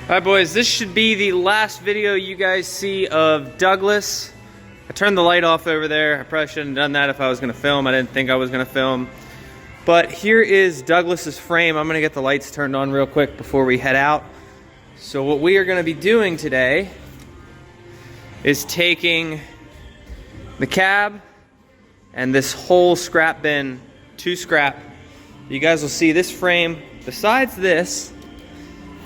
Alright boys, this should be the last video you guys see of Douglas. I turned the light off over there. I probably shouldn't have done that if I was going to film. I didn't think I was going to film. But here is Douglas's frame. I'm going to get the lights turned on real quick before we head out. So what we are going to be doing today is taking the cab and this whole scrap bin to scrap. You guys will see this frame, besides this,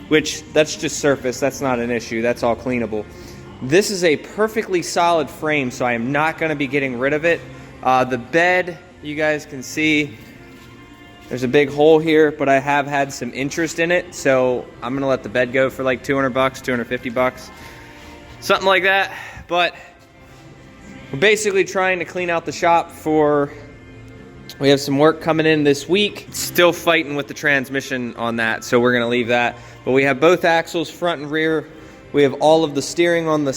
which that's just surface, that's not an issue, that's all cleanable. This is a perfectly solid frame, so I am not going to be getting rid of it. The bed, you guys can see, there's a big hole here, but I have had some interest in it, so I'm going to let the bed go for like 200 bucks, 250 bucks, something like that. But we're basically trying to clean out the shop for, we have some work coming in this week. Still fighting with the transmission on that, so we're going to leave that. But we have both axles, front and rear. We have all of the steering on the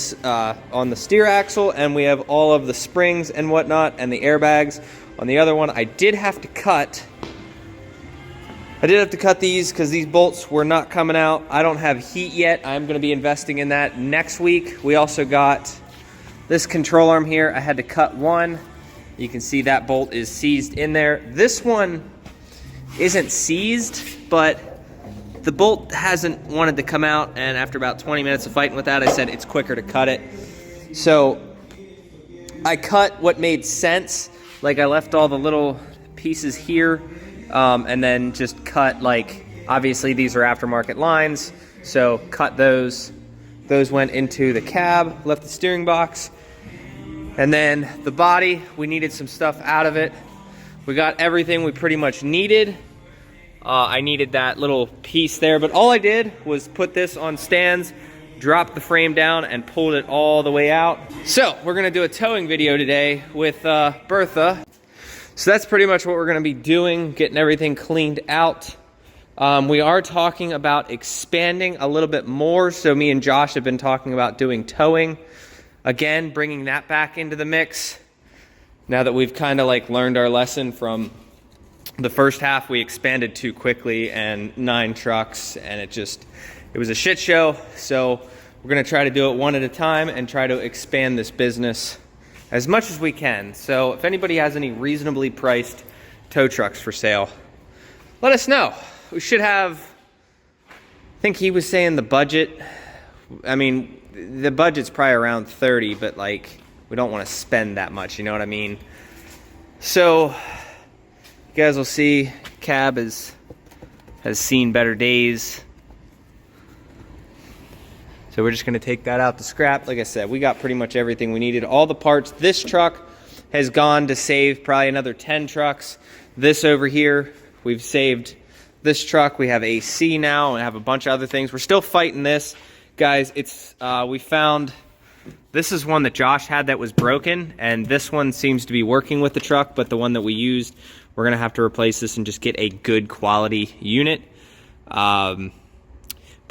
steer axle, and we have all of the springs and whatnot, and the airbags on the other one. I did have to cut these because these bolts were not coming out. I don't have heat yet. I'm going to be investing in that next week. We also got this control arm here. I had to cut one. You can see that bolt is seized in there. This one isn't seized, but the bolt hasn't wanted to come out, and after about 20 minutes of fighting with that, I said it's quicker to cut it. So I cut what made sense. Like I left all the little pieces here, and then just cut, like, obviously these are aftermarket lines, so cut those. Those went into the cab, left the steering box. And then the body, we needed some stuff out of it. We got everything we pretty much needed. I needed that little piece there, but all I did was put this on stands, drop the frame down, and pulled it all the way out. So we're gonna do a towing video today with Bertha. So that's pretty much what we're gonna be doing, getting everything cleaned out. We are talking about expanding a little bit more. So me and Josh have been talking about doing towing. Again, bringing that back into the mix. Now that we've kind of like learned our lesson from the first half, we expanded too quickly and 9 trucks, and it was a shit show. So we're gonna try to do it one at a time and try to expand this business as much as we can. So if anybody has any reasonably priced tow trucks for sale, let us know. We should have, I think he was saying the budget, I mean, the budget's probably around 30, but like, we don't want to spend that much, you know what I mean? So, you guys will see, cab has seen better days. So we're just gonna take that out to scrap. Like I said, we got pretty much everything we needed. All the parts. This truck has gone to save probably another 10 trucks. This over here, we've saved this truck. We have AC now and have a bunch of other things. We're still fighting this. Guys, it's we found, this is one that Josh had that was broken, and this one seems to be working with the truck, but the one that we used, we're gonna have to replace this and just get a good quality unit. But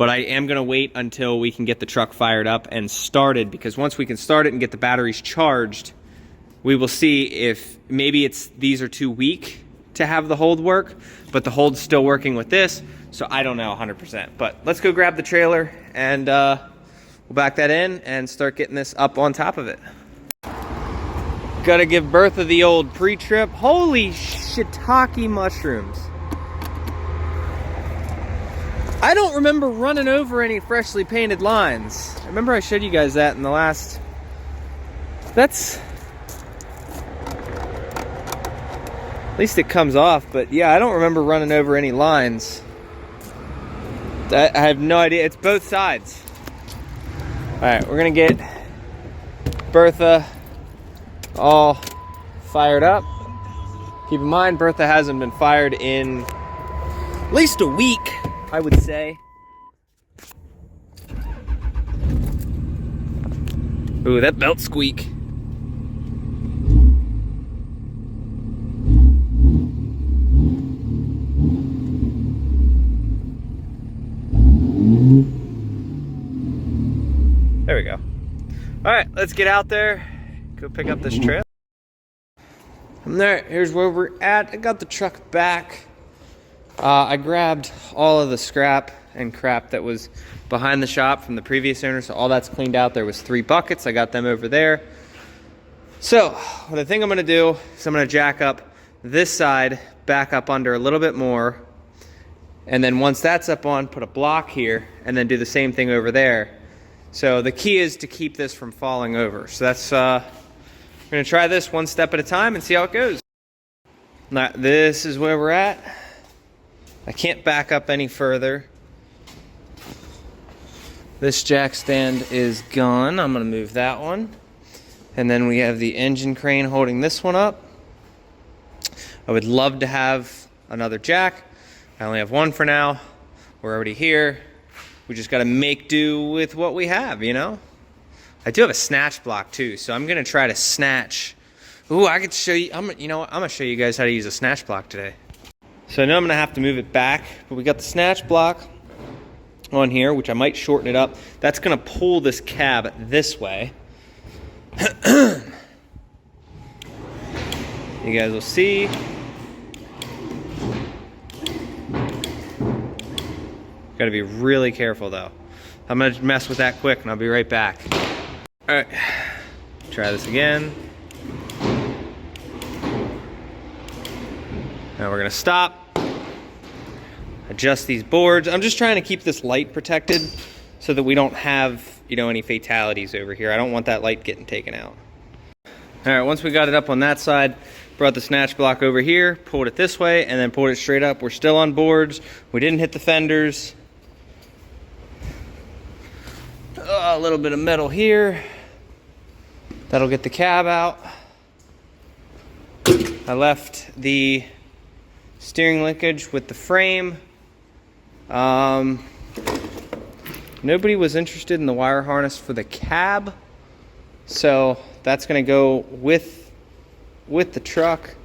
I am gonna wait until we can get the truck fired up and started, because once we can start it and get the batteries charged, we will see if maybe these are too weak to have the hold work, but the hold's still working with this. So I don't know 100%, but let's go grab the trailer and we'll back that in and start getting this up on top of it. Gotta give Bertha the old pre-trip. Holy shiitake mushrooms. I don't remember running over any freshly painted lines. I remember I showed you guys that in the last, at least it comes off, but yeah, I don't remember running over any lines. I have no idea. It's both sides. All right, we're gonna get Bertha all fired up. Keep in mind, Bertha hasn't been fired in at least a week, I would say. Ooh, that belt squeak. There we go. All right, let's get out there, go pick up this trailer. From there, here's where we're at. I got the truck back. I grabbed all of the scrap and crap that was behind the shop from the previous owner. So all that's cleaned out. There was 3 buckets. I got them over there. So what I think I'm gonna do is I'm gonna jack up this side, back up under a little bit more. And then once that's up on, put a block here and then do the same thing over there. So the key is to keep this from falling over. So that's, we're gonna try this one step at a time and see how it goes. Now, this is where we're at. I can't back up any further. This jack stand is gone. I'm gonna move that one. And then we have the engine crane holding this one up. I would love to have another jack. I only have one for now. We're already here. We just gotta make do with what we have, you know? I do have a snatch block too, so I'm gonna try to snatch. Ooh, I could show you, you know what? I'm gonna show you guys how to use a snatch block today. So I know I'm gonna have to move it back, but we got the snatch block on here, which I might shorten it up. That's gonna pull this cab this way. You guys will see. Gotta be really careful though. I'm gonna mess with that quick and I'll be right back. All right, try this again. Now we're gonna stop, adjust these boards. I'm just trying to keep this light protected so that we don't have, you know, any fatalities over here. I don't want that light getting taken out. All right, once we got it up on that side, brought the snatch block over here, pulled it this way, and then pulled it straight up. We're still on boards. We didn't hit the fenders. A little bit of metal here. That'll get the cab out. I left the steering linkage with the frame. Nobody was interested in the wire harness for the cab, so that's gonna go with the truck,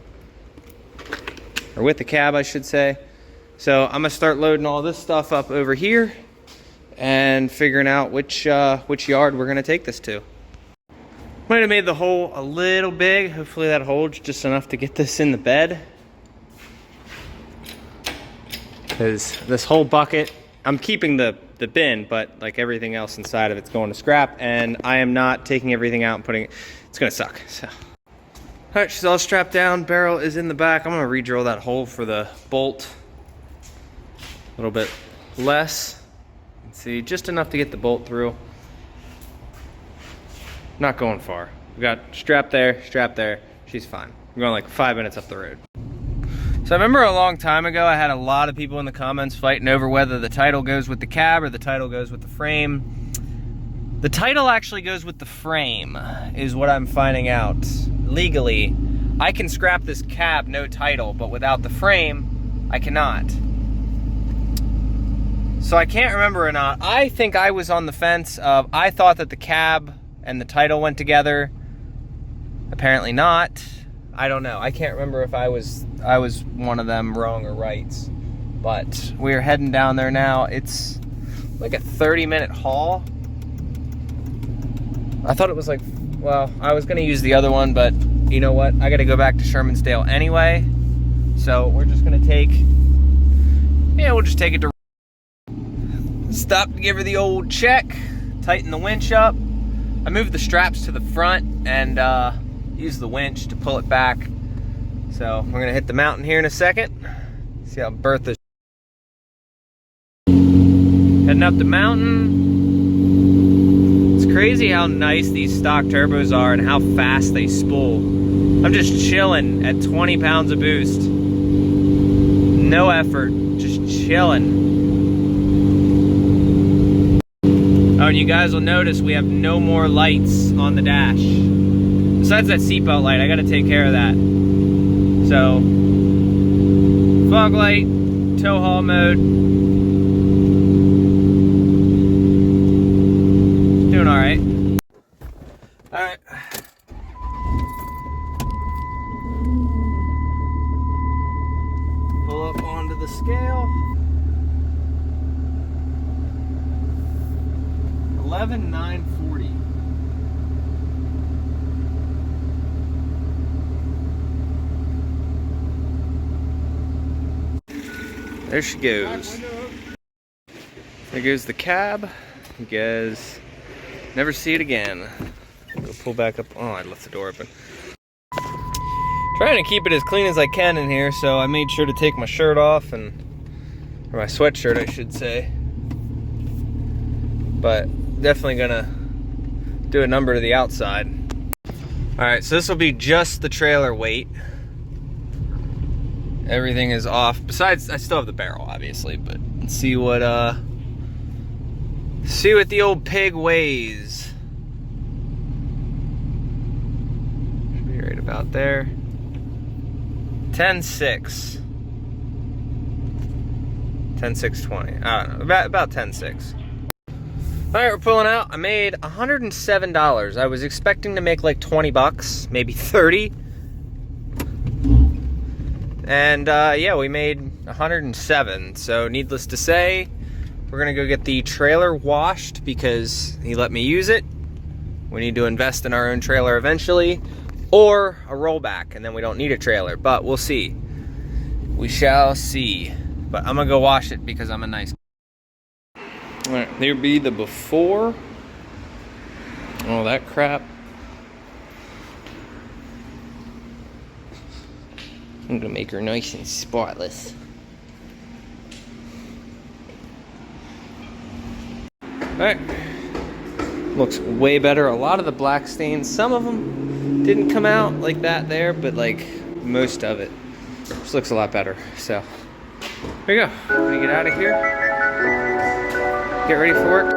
or with the cab, I should say. So I'm gonna start loading all this stuff up over here and figuring out which yard we're gonna take this to. Might have made the hole a little big. Hopefully that holds just enough to get this in the bed. Because this whole bucket, I'm keeping the bin, but like everything else inside of it's going to scrap, and I am not taking everything out and putting it, it's gonna suck, so. All right, she's all strapped down, barrel is in the back. I'm gonna re-drill that hole for the bolt a little bit less. Let's see, just enough to get the bolt through. Not going far. We got strap there, she's fine. We're going like 5 minutes up the road. So I remember a long time ago, I had a lot of people in the comments fighting over whether the title goes with the cab or the title goes with the frame. The title actually goes with the frame, is what I'm finding out. Legally, I can scrap this cab, no title, but without the frame, I cannot. So I can't remember or not. I think I was on the fence of, I thought that the cab and the title went together. Apparently not. I don't know. I can't remember if I was one of them, wrong or right. But we're heading down there now. It's like a 30-minute haul. I thought it was like, well, I was gonna use the other one, but you know what? I gotta go back to Shermansdale anyway. So we're just gonna take, yeah, we'll just take it to, stop to give her the old check, tighten the winch up. I moved the straps to the front and use the winch to pull it back. So we're gonna hit the mountain here in a second. See how Bertha's heading up the mountain. It's crazy how nice these stock turbos are and how fast they spool. I'm just chilling at 20 pounds of boost. No effort, just chilling. Oh, and you guys will notice we have no more lights on the dash. Besides that seatbelt light, I gotta take care of that. So, fog light, tow haul mode. Doing all right. All right. Pull up onto the scale. 11,940. There she goes. There goes the cab. You guys never see it again. Go pull back up. Oh, I left the door open. Trying to keep it as clean as I can in here, so I made sure to take my shirt off, or my sweatshirt, I should say. But definitely gonna do a number to the outside. All right, so this will be just the trailer weight. Everything is off. Besides, I still have the barrel, obviously, but let's see what the old pig weighs. Should be right about there. 10.6. 10.620. I don't know, about 10.6. All right, we're pulling out. I made $107. I was expecting to make like 20 bucks, maybe 30. And yeah, we made 107. So needless to say, we're gonna go get the trailer washed because he let me use it. We need to invest in our own trailer eventually, or a rollback, and then we don't need a trailer, but we'll see. We shall see. But I'm gonna go wash it because I'm a nice. All right, there be the before. All that crap. I'm gonna make her nice and spotless. All right, looks way better. A lot of the black stains, some of them didn't come out like that there, but like most of it just looks a lot better. So there you go. I'm gonna get out of here. Get ready for work.